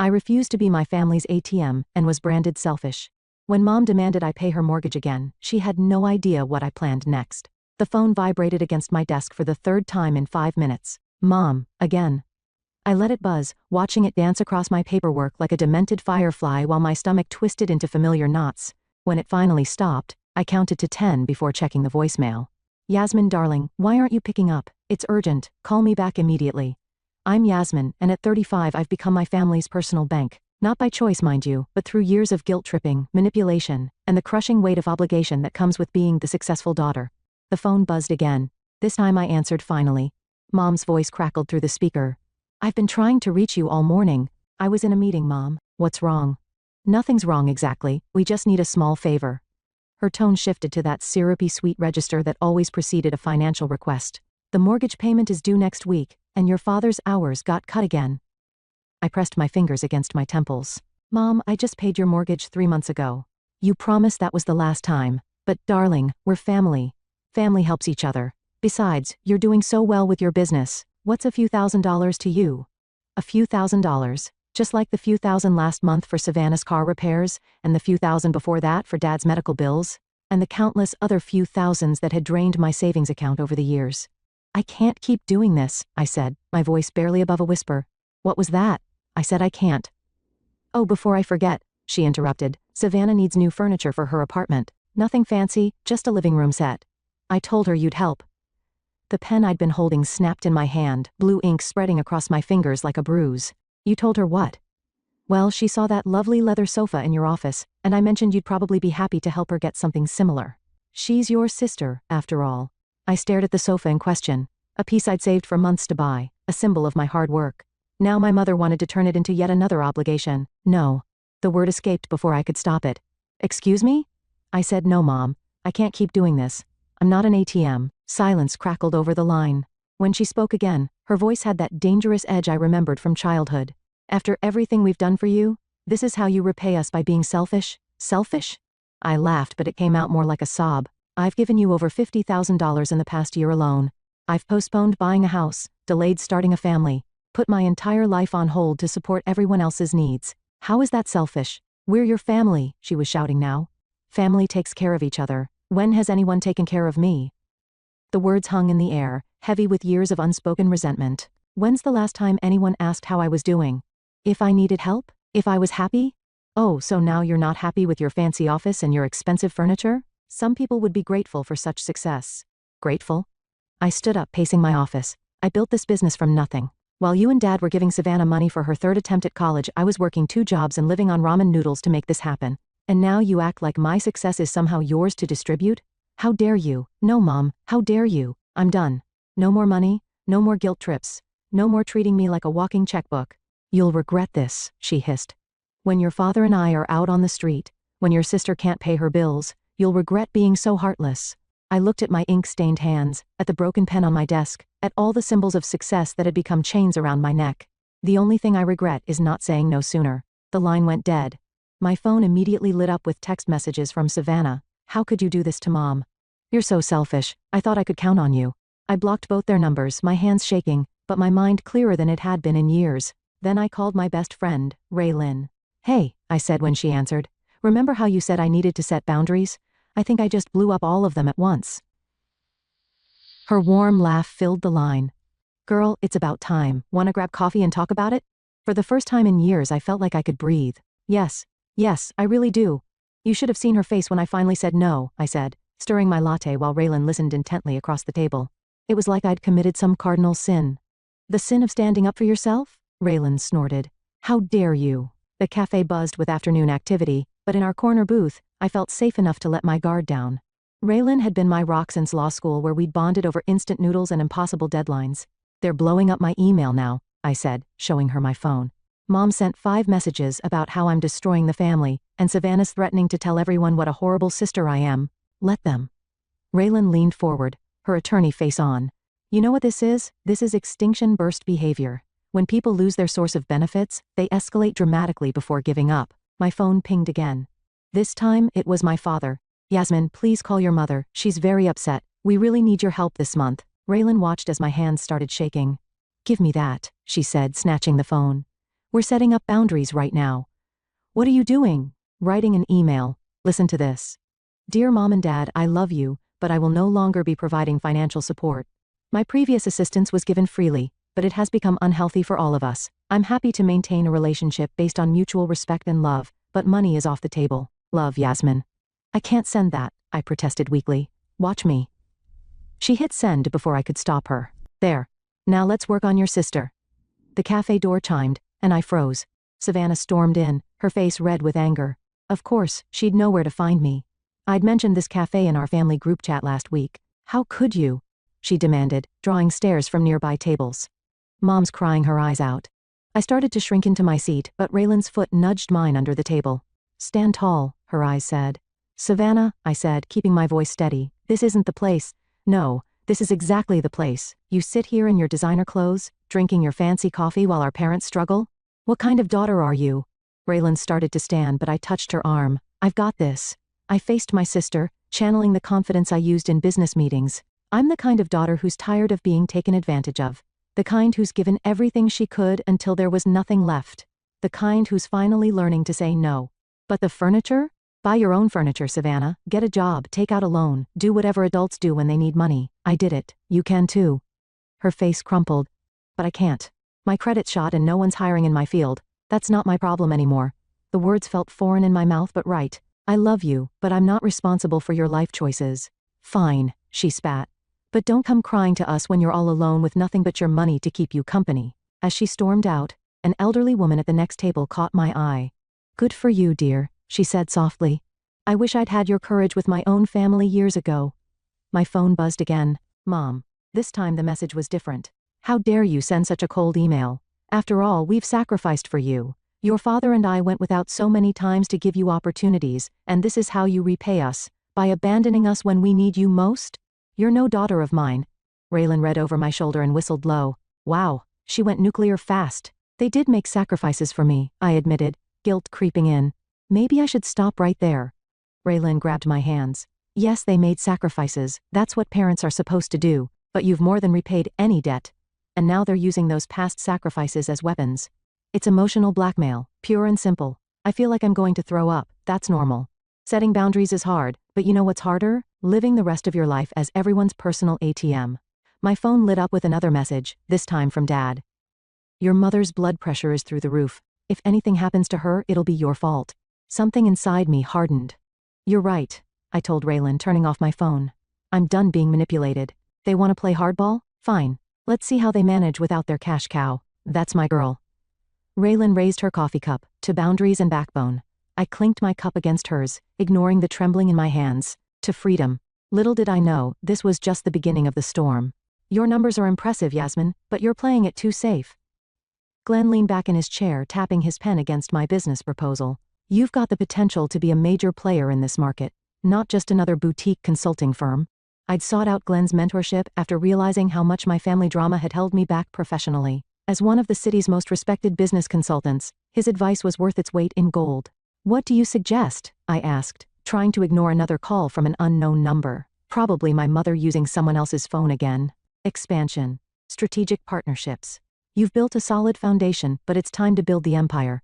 I refused to be my family's ATM and was branded selfish. When Mom demanded I pay her mortgage again, she had no idea what I planned next. The phone vibrated against my desk for the third time in 5 minutes. Mom, again. I let it buzz, watching it dance across my paperwork like a demented firefly while my stomach twisted into familiar knots. When it finally stopped, I counted to 10 before checking the voicemail. Yasmin, darling, why aren't you picking up? It's urgent, call me back immediately. I'm Yasmin, and at 35 I've become my family's personal bank. Not by choice, mind you, but through years of guilt-tripping, manipulation, and the crushing weight of obligation that comes with being the successful daughter. The phone buzzed again. This time I answered finally. Mom's voice crackled through the speaker. I've been trying to reach you all morning. I was in a meeting, Mom. What's wrong? Nothing's wrong exactly, we just need a small favor. Her tone shifted to that syrupy sweet register that always preceded a financial request. The mortgage payment is due next week, and your father's hours got cut again. I pressed my fingers against my temples. Mom, I just paid your mortgage 3 months ago. You promised that was the last time. But darling, we're family. Family helps each other. Besides, you're doing so well with your business. What's a few $1,000s to you? A few $1,000s, just like the few thousand last month for Savannah's car repairs, and the few thousand before that for Dad's medical bills, and the countless other few thousands that had drained my savings account over the years. I can't keep doing this, I said, my voice barely above a whisper. What was that? I said I can't. Oh, before I forget, she interrupted, Savannah needs new furniture for her apartment. Nothing fancy, just a living room set. I told her you'd help. The pen I'd been holding snapped in my hand, blue ink spreading across my fingers like a bruise. You told her what? Well, she saw that lovely leather sofa in your office, and I mentioned you'd probably be happy to help her get something similar. She's your sister, after all. I stared at the sofa in question, a piece I'd saved for months to buy, a symbol of my hard work. Now my mother wanted to turn it into yet another obligation. No. The word escaped before I could stop it. Excuse me? I said no, Mom. I can't keep doing this. I'm not an ATM. Silence crackled over the line. When she spoke again, her voice had that dangerous edge I remembered from childhood. After everything we've done for you, this is how you repay us by being selfish? Selfish? I laughed, but it came out more like a sob. I've given you over $50,000 in the past year alone. I've postponed buying a house, delayed starting a family, put my entire life on hold to support everyone else's needs. How is that selfish? We're your family, she was shouting now. Family takes care of each other. When has anyone taken care of me? The words hung in the air, heavy with years of unspoken resentment. When's the last time anyone asked how I was doing? If I needed help? If I was happy? Oh, so now you're not happy with your fancy office and your expensive furniture? Some people would be grateful for such success. Grateful? I stood up, pacing my office. I built this business from nothing. While you and Dad were giving Savannah money for her third attempt at college, I was working 2 jobs and living on ramen noodles to make this happen. And now you act like my success is somehow yours to distribute? How dare you? No, Mom, how dare you? I'm done. No more money, no more guilt trips, no more treating me like a walking checkbook. You'll regret this, she hissed. When your father and I are out on the street, when your sister can't pay her bills, you'll regret being so heartless. I looked at my ink-stained hands, at the broken pen on my desk, at all the symbols of success that had become chains around my neck. The only thing I regret is not saying no sooner. The line went dead. My phone immediately lit up with text messages from Savannah. How could you do this to Mom? You're so selfish. I thought I could count on you. I blocked both their numbers, my hands shaking, but my mind clearer than it had been in years. Then I called my best friend, Raylyn. Hey, I said when she answered. Remember how you said I needed to set boundaries? I think I just blew up all of them at once. Her warm laugh filled the line. Girl, it's about time. Wanna grab coffee and talk about it? For the first time in years, I felt like I could breathe. Yes, I really do. You should have seen her face when I finally said no, I said, stirring my latte while Raylyn listened intently across the table. It was like I'd committed some cardinal sin. The sin of standing up for yourself? Raylyn snorted. How dare you? The cafe buzzed with afternoon activity, but in our corner booth, I felt safe enough to let my guard down. Raylyn had been my rock since law school, where we'd bonded over instant noodles and impossible deadlines. They're blowing up my email now, I said, showing her my phone. Mom sent 5 messages about how I'm destroying the family, and Savannah's threatening to tell everyone what a horrible sister I am. Let them. Raylyn leaned forward, her attorney face on. You know what this is? This is extinction burst behavior. When people lose their source of benefits, they escalate dramatically before giving up. My phone pinged again. This time, it was my father. Yasmin, please call your mother. She's very upset. We really need your help this month. Raylyn watched as my hands started shaking. Give me that, she said, snatching the phone. We're setting up boundaries right now. What are you doing? Writing an email. Listen to this. Dear Mom and Dad, I love you, but I will no longer be providing financial support. My previous assistance was given freely, but it has become unhealthy for all of us. I'm happy to maintain a relationship based on mutual respect and love, but money is off the table. Love, Yasmin. I can't send that, I protested weakly. Watch me. She hit send before I could stop her. There. Now let's work on your sister. The cafe door chimed, and I froze. Savannah stormed in, her face red with anger. Of course, she'd know where to find me. I'd mentioned this cafe in our family group chat last week. How could you? She demanded, drawing stares from nearby tables. Mom's crying her eyes out. I started to shrink into my seat, but Raylan's foot nudged mine under the table. Stand tall, her eyes said. Savannah, I said, keeping my voice steady, this isn't the place. No, this is exactly the place. You sit here in your designer clothes, drinking your fancy coffee while our parents struggle? What kind of daughter are you? Raylan started to stand, but I touched her arm. I've got this. I faced my sister, channeling the confidence I used in business meetings. I'm the kind of daughter who's tired of being taken advantage of. The kind who's given everything she could until there was nothing left. The kind who's finally learning to say no. But the furniture? Buy your own furniture, Savannah. Get a job, take out a loan, do whatever adults do when they need money. I did it. You can too. Her face crumpled. But I can't. My credit's shot and no one's hiring in my field. That's not my problem anymore. The words felt foreign in my mouth but right. I love you, but I'm not responsible for your life choices. Fine, she spat. But don't come crying to us when you're all alone with nothing but your money to keep you company. As she stormed out, an elderly woman at the next table caught my eye. Good for you, dear, she said softly. I wish I'd had your courage with my own family years ago. My phone buzzed again. Mom. This time the message was different. How dare you send such a cold email? After all, we've sacrificed for you. Your father and I went without so many times to give you opportunities, and this is how you repay us, by abandoning us when we need you most? You're no daughter of mine. Raylan read over my shoulder and whistled low. Wow, she went nuclear fast. They did make sacrifices for me, I admitted, guilt creeping in. Maybe I should stop right there. Raylan grabbed my hands. Yes, they made sacrifices, that's what parents are supposed to do, but you've more than repaid any debt. And now they're using those past sacrifices as weapons. It's emotional blackmail, pure and simple. I feel like I'm going to throw up, that's normal. Setting boundaries is hard, but you know what's harder? Living the rest of your life as everyone's personal ATM. My phone lit up with another message, this time from Dad. Your mother's blood pressure is through the roof. If anything happens to her, it'll be your fault. Something inside me hardened. You're right, I told Raylan, turning off my phone. I'm done being manipulated. They want to play hardball? Fine. Let's see how they manage without their cash cow. That's my girl. Raylan raised her coffee cup, to boundaries and backbone. I clinked my cup against hers, ignoring the trembling in my hands. To freedom. Little did I know, this was just the beginning of the storm. Your numbers are impressive, Yasmin, but you're playing it too safe. Glenn leaned back in his chair, tapping his pen against my business proposal. You've got the potential to be a major player in this market, not just another boutique consulting firm. I'd sought out Glenn's mentorship after realizing how much my family drama had held me back professionally. As one of the city's most respected business consultants, his advice was worth its weight in gold. What do you suggest? I asked, trying to ignore another call from an unknown number. Probably my mother using someone else's phone again. Expansion. Strategic partnerships. You've built a solid foundation, but it's time to build the empire.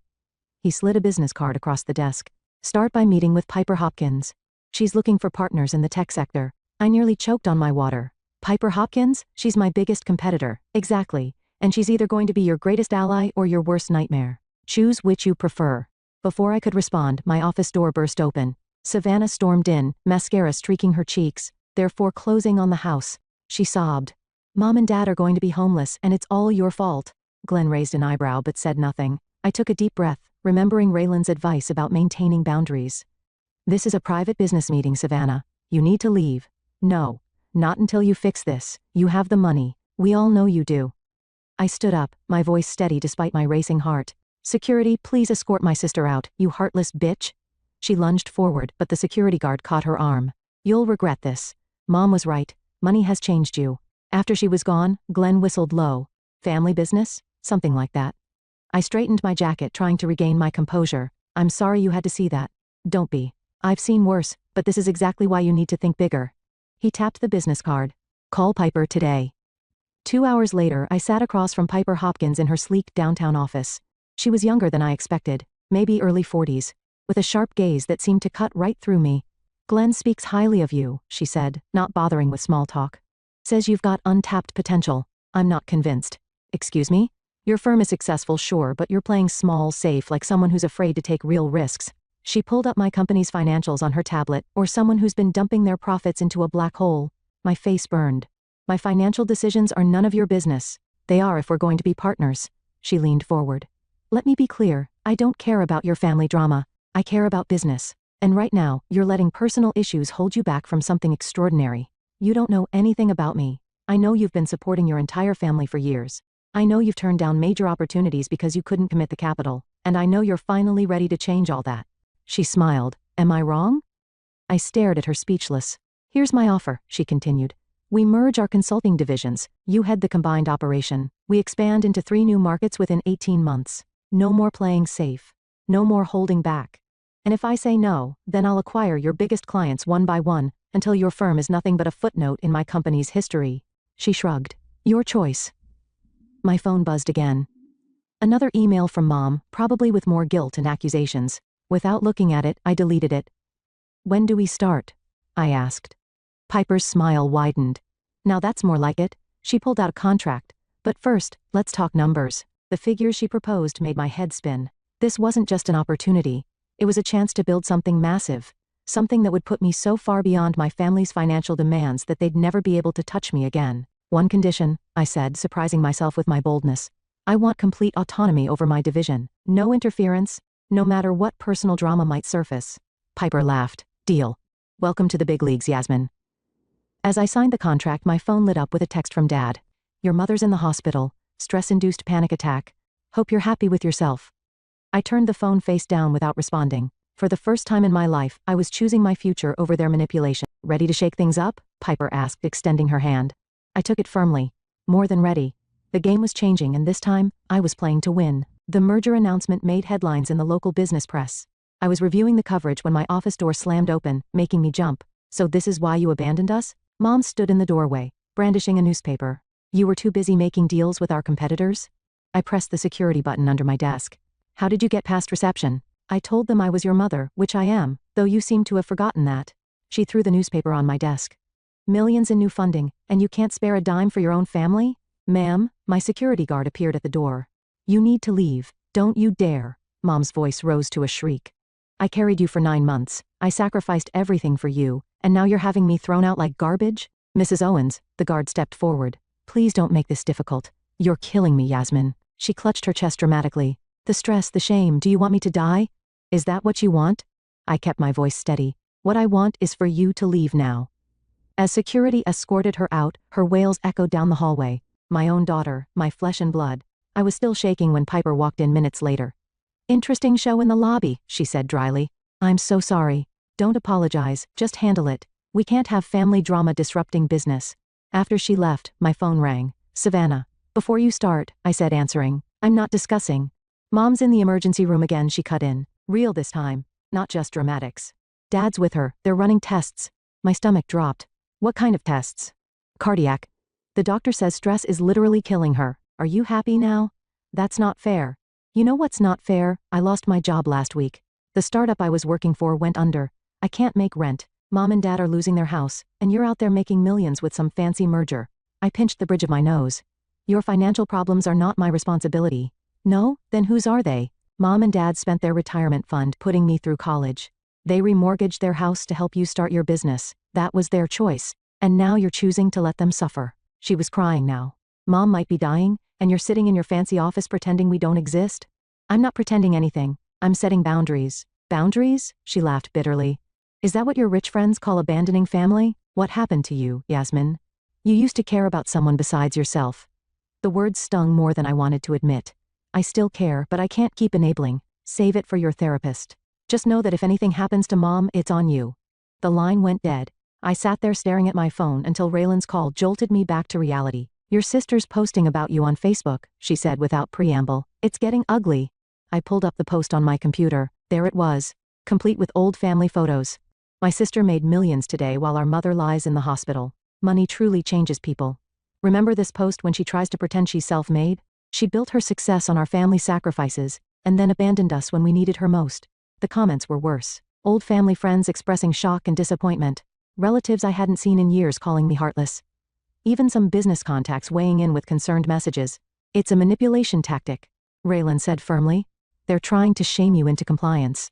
He slid a business card across the desk. Start by meeting with Piper Hopkins. She's looking for partners in the tech sector. I nearly choked on my water. Piper Hopkins? She's my biggest competitor. Exactly. And she's either going to be your greatest ally or your worst nightmare. Choose which you prefer. Before I could respond, my office door burst open. Savannah stormed in, mascara streaking her cheeks. They're foreclosing on the house. She sobbed. Mom and Dad are going to be homeless, and it's all your fault. Glenn raised an eyebrow but said nothing. I took a deep breath, remembering Raylan's advice about maintaining boundaries. This is a private business meeting, Savannah. You need to leave. No. Not until you fix this. You have the money. We all know you do. I stood up, my voice steady despite my racing heart. Security, please escort my sister out, you heartless bitch. She lunged forward, but the security guard caught her arm. You'll regret this. Mom was right. Money has changed you. After she was gone, Glenn whistled low. Family business? Something like that. I straightened my jacket, trying to regain my composure. I'm sorry you had to see that. Don't be. I've seen worse, but this is exactly why you need to think bigger. He tapped the business card. Call Piper today. 2 hours later, I sat across from Piper Hopkins in her sleek downtown office. She was younger than I expected, maybe early 40s, with a sharp gaze that seemed to cut right through me. Glenn speaks highly of you, she said, not bothering with small talk. Says you've got untapped potential. I'm not convinced. Excuse me? Your firm is successful, sure, but you're playing small, safe like someone who's afraid to take real risks. She pulled up my company's financials on her tablet, or someone who's been dumping their profits into a black hole. My face burned. My financial decisions are none of your business. They are if we're going to be partners. She leaned forward. Let me be clear, I don't care about your family drama. I care about business. And right now, you're letting personal issues hold you back from something extraordinary. You don't know anything about me. I know you've been supporting your entire family for years. I know you've turned down major opportunities because you couldn't commit the capital, and I know you're finally ready to change all that. She smiled. Am I wrong? I stared at her speechless. Here's my offer, she continued. We merge our consulting divisions. You head the combined operation. We expand into 3 new markets within 18 months. No more playing safe. No more holding back. And if I say no, then I'll acquire your biggest clients one by one, until your firm is nothing but a footnote in my company's history. She shrugged. Your choice. My phone buzzed again. Another email from Mom, probably with more guilt and accusations. Without looking at it, I deleted it. When do we start? I asked. Piper's smile widened. Now that's more like it. She pulled out a contract. But first, let's talk numbers. The figures she proposed made my head spin. This wasn't just an opportunity. It was a chance to build something massive. Something that would put me so far beyond my family's financial demands that they'd never be able to touch me again. One condition, I said, surprising myself with my boldness. I want complete autonomy over my division. No interference, no matter what personal drama might surface. Piper laughed. Deal. Welcome to the big leagues, Yasmin. As I signed the contract, my phone lit up with a text from Dad. Your mother's in the hospital. Stress-induced panic attack. Hope you're happy with yourself. I turned the phone face down without responding. For the first time in my life, I was choosing my future over their manipulation. Ready to shake things up? Piper asked, extending her hand. I took it firmly. More than ready. The game was changing, and this time, I was playing to win. The merger announcement made headlines in the local business press. I was reviewing the coverage when my office door slammed open, making me jump. So this is why you abandoned us? Mom stood in the doorway, brandishing a newspaper. You were too busy making deals with our competitors? I pressed the security button under my desk. How did you get past reception? I told them I was your mother, which I am, though you seem to have forgotten that. She threw the newspaper on my desk. Millions in new funding, and you can't spare a dime for your own family? Ma'am, my security guard appeared at the door. You need to leave. Don't you dare. Mom's voice rose to a shriek. I carried you for 9 months. I sacrificed everything for you, and now you're having me thrown out like garbage? Mrs. Owens, the guard stepped forward. Please don't make this difficult. You're killing me, Yasmin. She clutched her chest dramatically. The stress, the shame, do you want me to die? Is that what you want? I kept my voice steady. What I want is for you to leave now. As security escorted her out, her wails echoed down the hallway. My own daughter, my flesh and blood. I was still shaking when Piper walked in minutes later. Interesting show in the lobby, she said dryly. I'm so sorry. Don't apologize, just handle it. We can't have family drama disrupting business. After she left, my phone rang. Savannah. Before you start, I said, answering. I'm not discussing. Mom's in the emergency room again, she cut in. Real this time, not just dramatics. Dad's with her, they're running tests. My stomach dropped. What kind of tests? Cardiac. The doctor says stress is literally killing her. Are you happy now? That's not fair. You know what's not fair? I lost my job last week. The startup I was working for went under. I can't make rent. Mom and Dad are losing their house, and you're out there making millions with some fancy merger. I pinched the bridge of my nose. Your financial problems are not my responsibility. No? Then whose are they? Mom and Dad spent their retirement fund putting me through college. They remortgaged their house to help you start your business. That was their choice. And now you're choosing to let them suffer. She was crying now. Mom might be dying, and you're sitting in your fancy office pretending we don't exist? I'm not pretending anything. I'm setting boundaries. Boundaries? She laughed bitterly. Is that what your rich friends call abandoning family? What happened to you, Yasmin? You used to care about someone besides yourself. The words stung more than I wanted to admit. I still care, but I can't keep enabling. Save it for your therapist. Just know that if anything happens to Mom, it's on you. The line went dead. I sat there staring at my phone until Raylan's call jolted me back to reality. Your sister's posting about you on Facebook, she said without preamble. It's getting ugly. I pulled up the post on my computer. There it was, complete with old family photos. My sister made millions today while our mother lies in the hospital. Money truly changes people. Remember this post when she tries to pretend she's self-made? She built her success on our family sacrifices. and then abandoned us when we needed her most. The comments were worse. Old family friends expressing shock and disappointment. Relatives I hadn't seen in years calling me heartless. Even some business contacts weighing in with concerned messages. It's a manipulation tactic, Raylan said firmly. They're trying to shame you into compliance.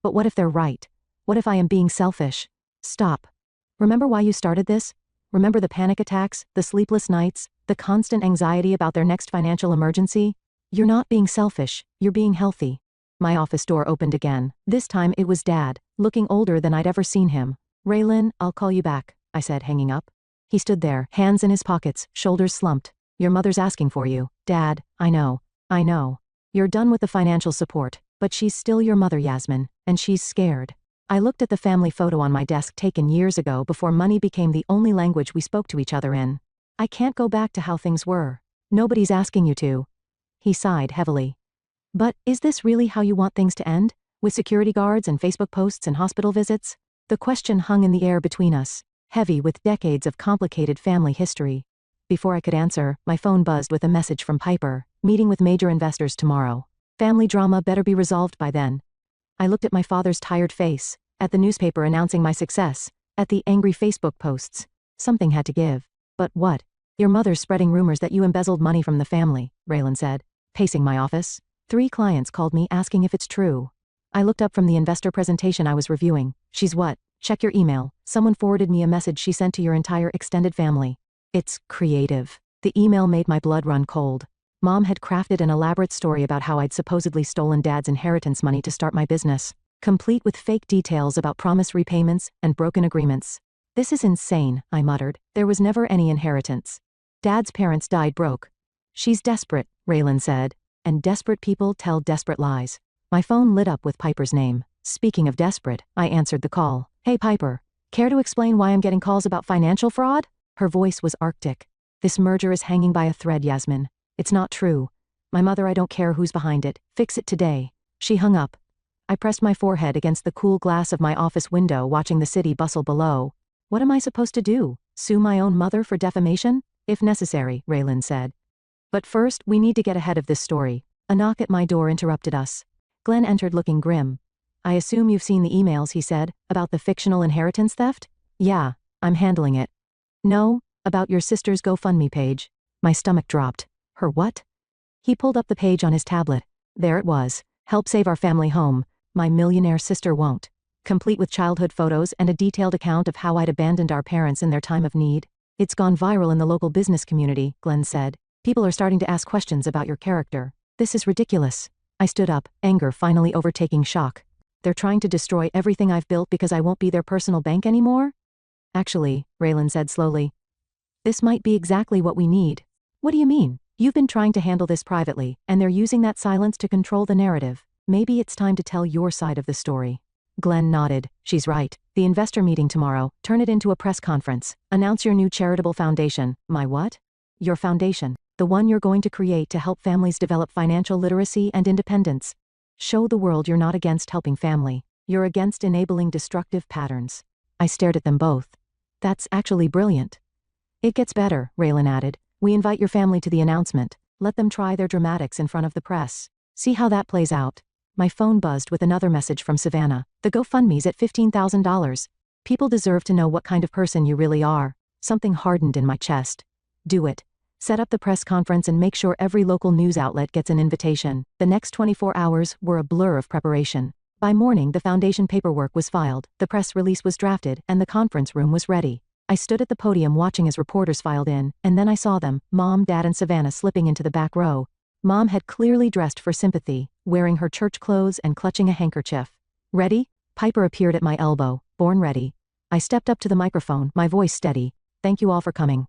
But what if they're right? What if I am being selfish? Stop. Remember why you started this? Remember the panic attacks, the sleepless nights, the constant anxiety about their next financial emergency? You're not being selfish, you're being healthy. My office door opened again. This time it was Dad, looking older than I'd ever seen him. Raylan, I'll call you back, I said, hanging up. He stood there, hands in his pockets, shoulders slumped. Your mother's asking for you. Dad, I know. You're done with the financial support, but she's still your mother, Yasmin, and she's scared. I looked at the family photo on my desk taken years ago before money became the only language we spoke to each other in. I can't go back to how things were. Nobody's asking you to. He sighed heavily. But is this really how you want things to end? With security guards and Facebook posts and hospital visits? The question hung in the air between us, heavy with decades of complicated family history. Before I could answer, my phone buzzed with a message from Piper, meeting with major investors tomorrow. Family drama better be resolved by then. I looked at my father's tired face, at the newspaper announcing my success, at the angry Facebook posts. Something had to give. But what? Your mother's spreading rumors that you embezzled money from the family, Raylan said, pacing my office. 3 clients called me asking if it's true. I looked up from the investor presentation I was reviewing. She's what? Check your email. Someone forwarded me a message she sent to your entire extended family. It's creative. The email made my blood run cold. Mom had crafted an elaborate story about how I'd supposedly stolen Dad's inheritance money to start my business, complete with fake details about promise repayments and broken agreements. This is insane, I muttered. There was never any inheritance. Dad's parents died broke. She's desperate, Raylan said, and desperate people tell desperate lies. My phone lit up with Piper's name. Speaking of desperate, I answered the call. Hey Piper, care to explain why I'm getting calls about financial fraud? Her voice was arctic. This merger is hanging by a thread, Yasmin. It's not true. My mother, I don't care who's behind it. Fix it today. She hung up. I pressed my forehead against the cool glass of my office window, watching the city bustle below. What am I supposed to do? Sue my own mother for defamation? If necessary, Raylan said. But first, we need to get ahead of this story. A knock at my door interrupted us. Glenn entered looking grim. I assume you've seen the emails, he said, about the fictional inheritance theft? Yeah, I'm handling it. No, about your sister's GoFundMe page. My stomach dropped. Her what? He pulled up the page on his tablet. There it was. Help save our family home. My millionaire sister won't. Complete with childhood photos and a detailed account of how I'd abandoned our parents in their time of need. It's gone viral in the local business community, Glenn said. People are starting to ask questions about your character. This is ridiculous. I stood up, anger finally overtaking shock. They're trying to destroy everything I've built because I won't be their personal bank anymore? Actually, Raylan said slowly, this might be exactly what we need. What do you mean? You've been trying to handle this privately, and they're using that silence to control the narrative. Maybe it's time to tell your side of the story. Glenn nodded. She's right. The investor meeting tomorrow, turn it into a press conference. Announce your new charitable foundation. My what? Your foundation. The one you're going to create to help families develop financial literacy and independence. Show the world you're not against helping family. You're against enabling destructive patterns. I stared at them both. That's actually brilliant. It gets better, Raylan added. We invite your family to the announcement. Let them try their dramatics in front of the press. See how that plays out. My phone buzzed with another message from Savannah. The GoFundMe's at $15,000. People deserve to know what kind of person you really are. Something hardened in my chest. Do it. Set up the press conference and make sure every local news outlet gets an invitation. The next 24 hours were a blur of preparation. By morning, the foundation paperwork was filed, the press release was drafted, and the conference room was ready. I stood at the podium watching as reporters filed in, and then I saw them, Mom, Dad, and Savannah slipping into the back row. Mom had clearly dressed for sympathy, wearing her church clothes and clutching a handkerchief. Ready? Piper appeared at my elbow, born ready. I stepped up to the microphone, my voice steady. Thank you all for coming.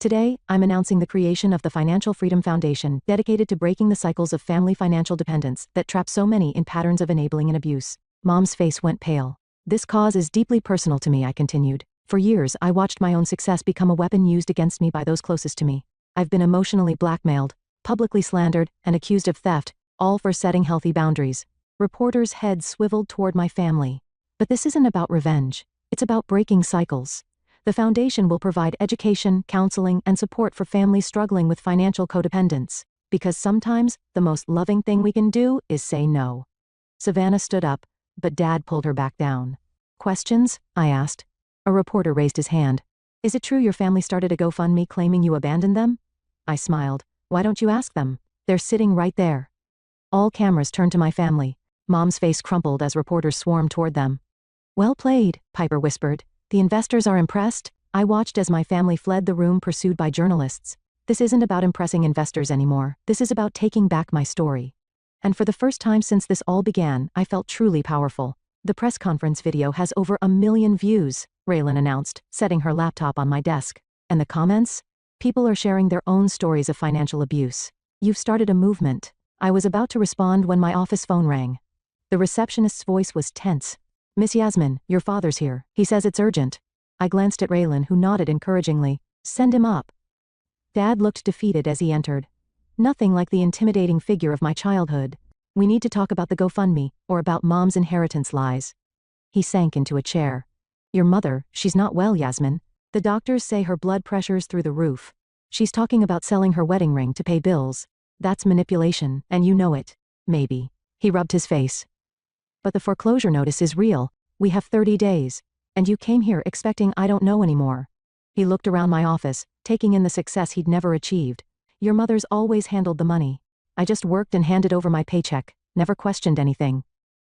Today, I'm announcing the creation of the Financial Freedom Foundation, dedicated to breaking the cycles of family financial dependence that trap so many in patterns of enabling and abuse. Mom's face went pale. This cause is deeply personal to me, I continued. For years, I watched my own success become a weapon used against me by those closest to me. I've been emotionally blackmailed, publicly slandered, and accused of theft, all for setting healthy boundaries. Reporters' heads swiveled toward my family. But this isn't about revenge. It's about breaking cycles. The foundation will provide education, counseling, and support for families struggling with financial codependence. Because sometimes, the most loving thing we can do is say no. Savannah stood up, but Dad pulled her back down. Questions? I asked. A reporter raised his hand. Is it true your family started a GoFundMe claiming you abandoned them? I smiled. Why don't you ask them? They're sitting right there. All cameras turned to my family. Mom's face crumpled as reporters swarmed toward them. Well played, Piper whispered. The investors are impressed. I watched as my family fled the room pursued by journalists. This isn't about impressing investors anymore. This is about taking back my story. And for the first time since this all began, I felt truly powerful. The press conference video has over 1 million views, Raylan announced, setting her laptop on my desk. And the comments? People are sharing their own stories of financial abuse. You've started a movement. I was about to respond when my office phone rang. The receptionist's voice was tense. Miss Yasmin, your father's here. He says it's urgent. I glanced at Raylan, who nodded encouragingly. Send him up. Dad looked defeated as he entered. Nothing like the intimidating figure of my childhood. We need to talk about the GoFundMe, or about Mom's inheritance lies. He sank into a chair. Your mother, she's not well, Yasmin. The doctors say her blood pressure's through the roof. She's talking about selling her wedding ring to pay bills. That's manipulation, and you know it. Maybe. He rubbed his face. But the foreclosure notice is real. We have 30 days. And you came here expecting I don't know anymore. He looked around my office, taking in the success he'd never achieved. Your mother's always handled the money. I just worked and handed over my paycheck, never questioned anything.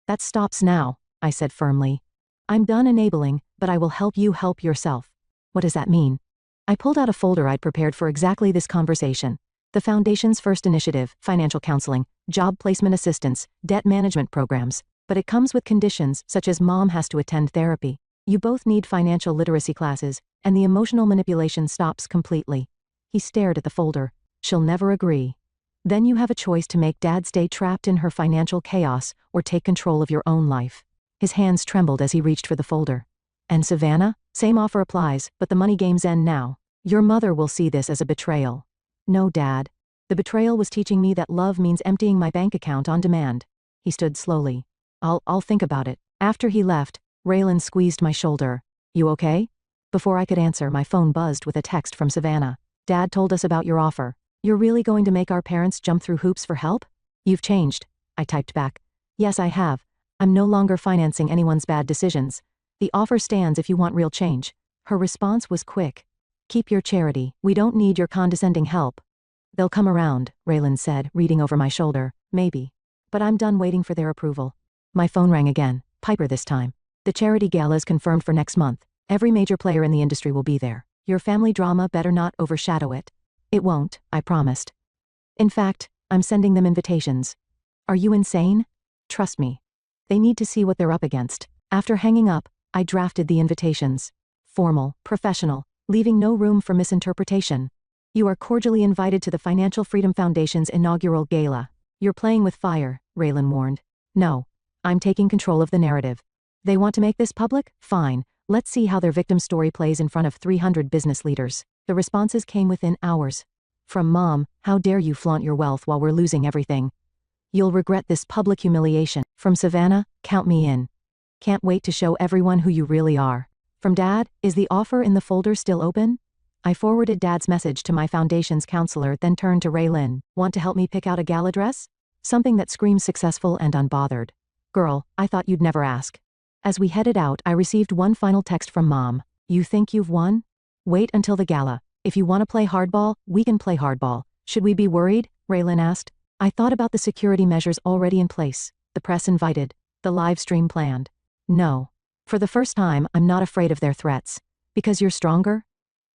That stops now, I said firmly. I'm done enabling, but I will help you help yourself. What does that mean? I pulled out a folder I'd prepared for exactly this conversation. The Foundation's first initiative, financial counseling, job placement assistance, debt management programs. But it comes with conditions, such as Mom has to attend therapy. You both need financial literacy classes, and the emotional manipulation stops completely. He stared at the folder. She'll never agree. Then you have a choice to make Dad stay trapped in her financial chaos, or take control of your own life. His hands trembled as he reached for the folder. And Savannah? Same offer applies, but the money game's end now. Your mother will see this as a betrayal. No, Dad. The betrayal was teaching me that love means emptying my bank account on demand. He stood slowly. I'll think about it. After he left, Raylan squeezed my shoulder. You okay? Before I could answer, my phone buzzed with a text from Savannah. Dad told us about your offer. You're really going to make our parents jump through hoops for help? You've changed. I typed back. Yes, I have. I'm no longer financing anyone's bad decisions. The offer stands if you want real change. Her response was quick. Keep your charity. We don't need your condescending help. They'll come around, Raylan said, reading over my shoulder. Maybe. But I'm done waiting for their approval. My phone rang again. Piper this time. The charity gala is confirmed for next month. Every major player in the industry will be there. Your family drama better not overshadow it. It won't, I promised. In fact, I'm sending them invitations. Are you insane? Trust me. They need to see what they're up against. After hanging up, I drafted the invitations. Formal, professional, leaving no room for misinterpretation. You are cordially invited to the Financial Freedom Foundation's inaugural gala. You're playing with fire, Raylan warned. No. I'm taking control of the narrative. They want to make this public? Fine. Let's see how their victim story plays in front of 300 business leaders. The responses came within hours. From Mom, how dare you flaunt your wealth while we're losing everything. You'll regret this public humiliation. From Savannah, count me in. Can't wait to show everyone who you really are. From Dad, is the offer in the folder still open? I forwarded Dad's message to my foundation's counselor, then turned to Raylan. Want to help me pick out a gala dress? Something that screams successful and unbothered. Girl, I thought you'd never ask. As we headed out, I received one final text from Mom. You think you've won? Wait until the gala. If you want to play hardball, we can play hardball. Should we be worried? Raylan asked. I thought about the security measures already in place. The press invited. The live stream planned. No. For the first time, I'm not afraid of their threats. Because you're stronger?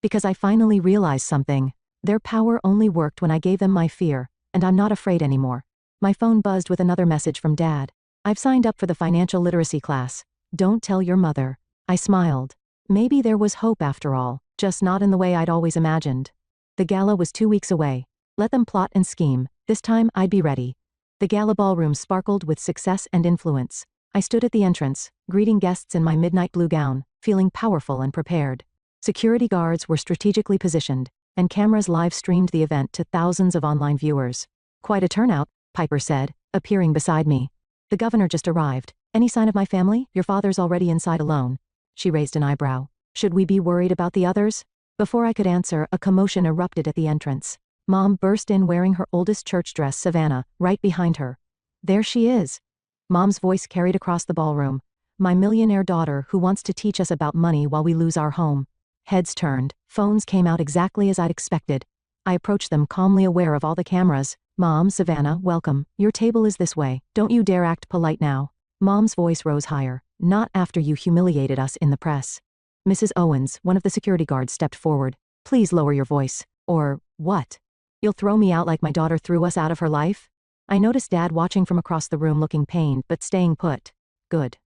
Because I finally realized something. Their power only worked when I gave them my fear, and I'm not afraid anymore. My phone buzzed with another message from Dad. I've signed up for the financial literacy class. Don't tell your mother. I smiled. Maybe there was hope after all, just not in the way I'd always imagined. The gala was 2 weeks away. Let them plot and scheme. This time I'd be ready. The gala ballroom sparkled with success and influence. I stood at the entrance, greeting guests in my midnight blue gown, feeling powerful and prepared. Security guards were strategically positioned, and cameras live-streamed the event to thousands of online viewers. Quite a turnout, Piper said, appearing beside me. The governor just arrived. Any sign of my family? Your father's already inside alone. She raised an eyebrow. Should we be worried about the others? Before I could answer, a commotion erupted at the entrance. Mom burst in wearing her oldest church dress, Savannah, right behind her. There she is. Mom's voice carried across the ballroom. My millionaire daughter who wants to teach us about money while we lose our home. Heads turned, phones came out exactly as I'd expected. I approached them calmly, aware of all the cameras. Mom, Savannah, welcome. Your table is this way. Don't you dare act polite now. Mom's voice rose higher. Not after you humiliated us in the press. Mrs. Owens, one of the security guards, stepped forward. Please lower your voice. Or, what? You'll throw me out like my daughter threw us out of her life? I noticed Dad watching from across the room, looking pained but staying put. Good.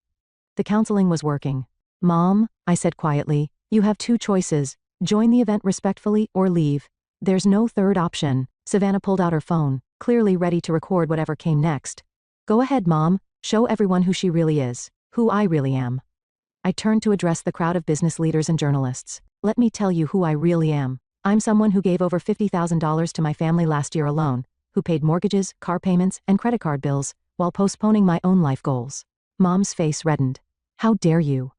The counseling was working. Mom, I said quietly, you have two choices. Join the event respectfully or leave. There's no third option. Savannah pulled out her phone, clearly ready to record whatever came next. Go ahead, Mom. Show everyone who she really is, who I really am. I turned to address the crowd of business leaders and journalists. Let me tell you who I really am. I'm someone who gave over $50,000 to my family last year alone, who paid mortgages, car payments, and credit card bills, while postponing my own life goals. Mom's face reddened. How dare you?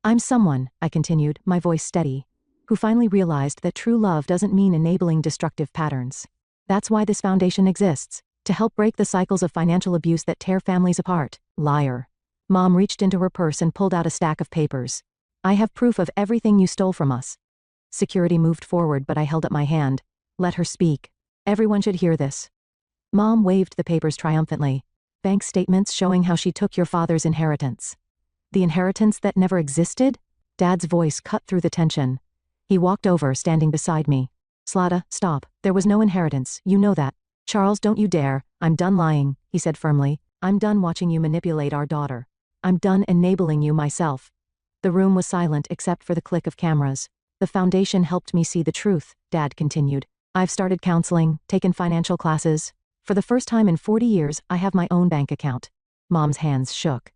I'm someone, I continued, my voice steady, who finally realized that true love doesn't mean enabling destructive patterns. That's why this foundation exists, to help break the cycles of financial abuse that tear families apart. Liar. Mom reached into her purse and pulled out a stack of papers. I have proof of everything you stole from us. Security moved forward, but I held up my hand. Let her speak. Everyone should hear this. Mom waved the papers triumphantly. Bank statements showing how she took your father's inheritance. The inheritance that never existed? Dad's voice cut through the tension. He walked over, standing beside me. Slada, stop. There was no inheritance, you know that. Charles, don't you dare. I'm done lying, he said firmly. I'm done watching you manipulate our daughter. I'm done enabling you myself. The room was silent except for the click of cameras. The foundation helped me see the truth, Dad continued. I've started counseling, taken financial classes. For the first time in 40 years, I have my own bank account. Mom's hands shook.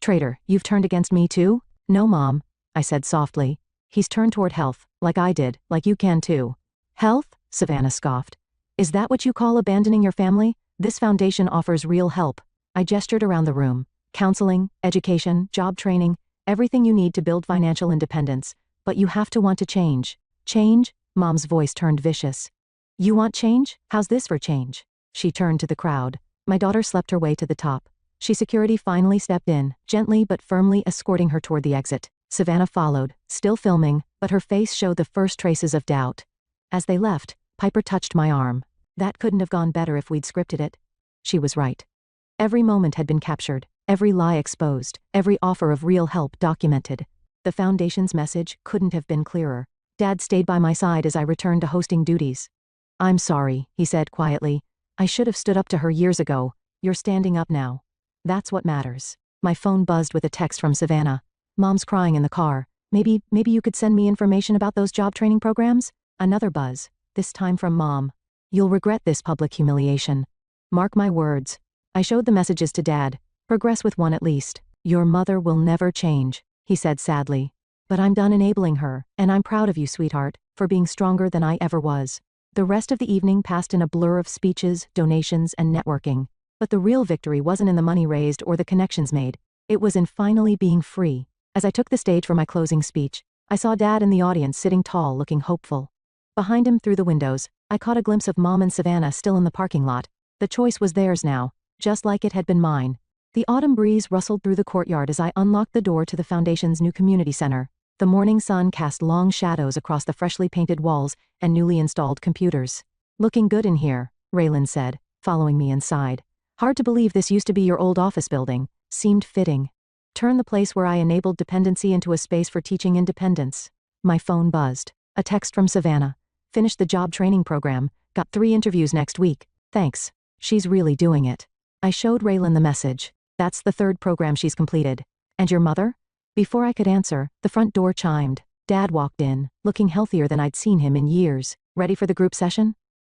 Traitor, you've turned against me too? No, Mom, I said softly. He's turned toward health, like I did, like you can too. Health? Savannah scoffed. Is that what you call abandoning your family? This foundation offers real help. I gestured around the room. Counseling, education, job training, everything you need to build financial independence. But you have to want to change. Change? Mom's voice turned vicious. You want change? How's this for change? She turned to the crowd. My daughter slept her way to the top. Security finally stepped in, gently but firmly escorting her toward the exit. Savannah followed, still filming, but her face showed the first traces of doubt. As they left, Piper touched my arm. That couldn't have gone better if we'd scripted it. She was right. Every moment had been captured, every lie exposed, every offer of real help documented. The foundation's message couldn't have been clearer. Dad stayed by my side as I returned to hosting duties. I'm sorry, he said quietly. I should have stood up to her years ago. You're standing up now. That's what matters. My phone buzzed with a text from Savannah. Mom's crying in the car. Maybe you could send me information about those job training programs? Another buzz, this time from Mom. You'll regret this public humiliation. Mark my words. I showed the messages to Dad. Progress with one at least. Your mother will never change, he said sadly. But I'm done enabling her, and I'm proud of you, sweetheart, for being stronger than I ever was. The rest of the evening passed in a blur of speeches, donations, and networking. But the real victory wasn't in the money raised or the connections made. It was in finally being free. As I took the stage for my closing speech, I saw Dad in the audience sitting tall, looking hopeful. Behind him through the windows, I caught a glimpse of Mom and Savannah still in the parking lot. The choice was theirs now, just like it had been mine. The autumn breeze rustled through the courtyard as I unlocked the door to the foundation's new community center. The morning sun cast long shadows across the freshly painted walls and newly installed computers. Looking good in here, Raylan said, following me inside. Hard to believe this used to be your old office building. Seemed fitting. Turn the place where I enabled dependency into a space for teaching independence. My phone buzzed. A text from Savannah. Finished the job training program. Got 3 interviews next week. Thanks. She's really doing it. I showed Raylan the message. That's the 3rd program she's completed. And your mother? Before I could answer, the front door chimed. Dad walked in, looking healthier than I'd seen him in years. Ready for the group session?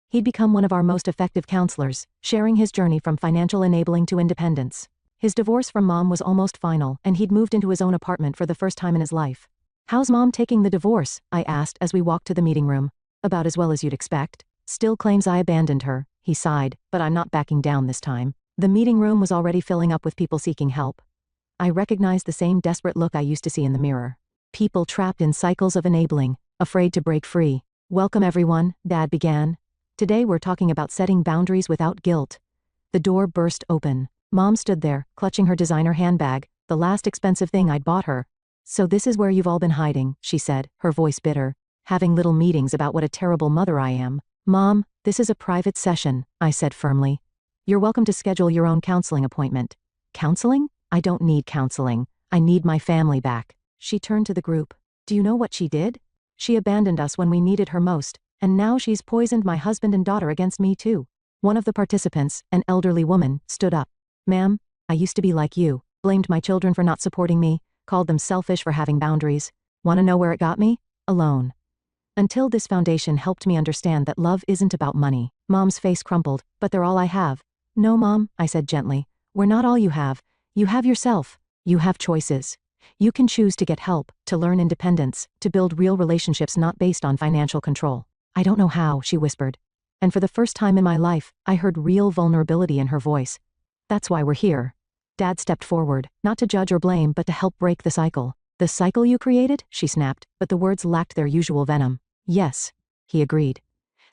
He'd become one of our most effective counselors, sharing his journey from financial enabling to independence. His divorce from Mom was almost final, and he'd moved into his own apartment for the first time in his life. How's Mom taking the divorce? I asked as we walked to the meeting room. About as well as you'd expect. Still claims I abandoned her, he sighed, but I'm not backing down this time. The meeting room was already filling up with people seeking help. I recognized the same desperate look I used to see in the mirror. People trapped in cycles of enabling, afraid to break free. Welcome everyone, Dad began. Today we're talking about setting boundaries without guilt. The door burst open. Mom stood there, clutching her designer handbag, the last expensive thing I'd bought her. So this is where you've all been hiding, she said, her voice bitter. Having little meetings about what a terrible mother I am. Mom, this is a private session, I said firmly. You're welcome to schedule your own counseling appointment. Counseling? I don't need counseling. I need my family back. She turned to the group. Do you know what she did? She abandoned us when we needed her most, and now she's poisoned my husband and daughter against me too. One of the participants, an elderly woman, stood up. Ma'am, I used to be like you, blamed my children for not supporting me, called them selfish for having boundaries. Want to know where it got me? Alone. Until this foundation helped me understand that love isn't about money. Mom's face crumpled. But they're all I have. No, Mom, I said gently. We're not all you have. You have yourself. You have choices. You can choose to get help, to learn independence, to build real relationships not based on financial control. I don't know how, she whispered. And for the first time in my life, I heard real vulnerability in her voice. That's why we're here. Dad stepped forward, not to judge or blame but to help break the cycle. The cycle you created? She snapped, but the words lacked their usual venom. Yes, he agreed.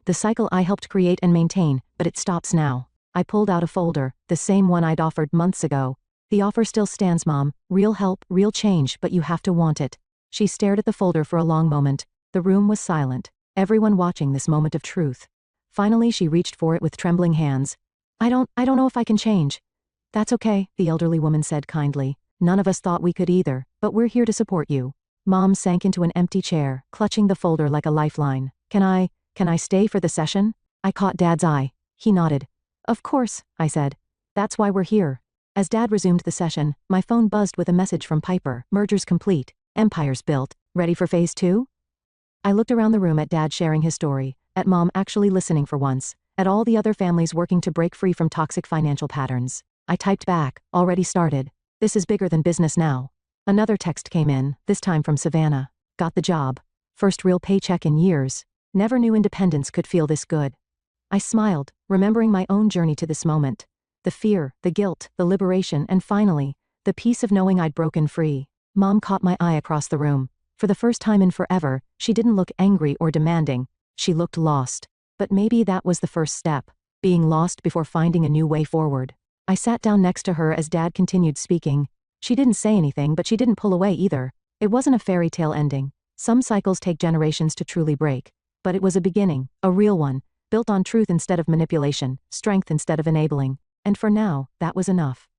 The cycle I helped create and maintain, but it stops now. I pulled out a folder, the same one I'd offered months ago. The offer still stands, Mom. Real help, real change, but you have to want it. She stared at the folder for a long moment. The room was silent, everyone watching this moment of truth. Finally she reached for it with trembling hands. I don't know if I can change. That's okay, the elderly woman said kindly. None of us thought we could either, but we're here to support you. Mom sank into an empty chair, clutching the folder like a lifeline. Can I stay for the session? I caught Dad's eye. He nodded. Of course, I said. That's why we're here. As Dad resumed the session, my phone buzzed with a message from Piper. Mergers complete. Empires built. Ready for phase 2? I looked around the room at Dad sharing his story, at Mom actually listening for once, at all the other families working to break free from toxic financial patterns. I typed back, already started. This is bigger than business now. Another text came in, this time from Savannah. Got the job. First real paycheck in years. Never knew independence could feel this good. I smiled, remembering my own journey to this moment. The fear, the guilt, the liberation, and finally, the peace of knowing I'd broken free. Mom caught my eye across the room. For the first time in forever, she didn't look angry or demanding. She looked lost. But maybe that was the first step. Being lost before finding a new way forward. I sat down next to her as Dad continued speaking. She didn't say anything, but she didn't pull away either. It wasn't a fairy tale ending. Some cycles take generations to truly break. But it was a beginning, a real one, built on truth instead of manipulation, strength instead of enabling. And for now, that was enough.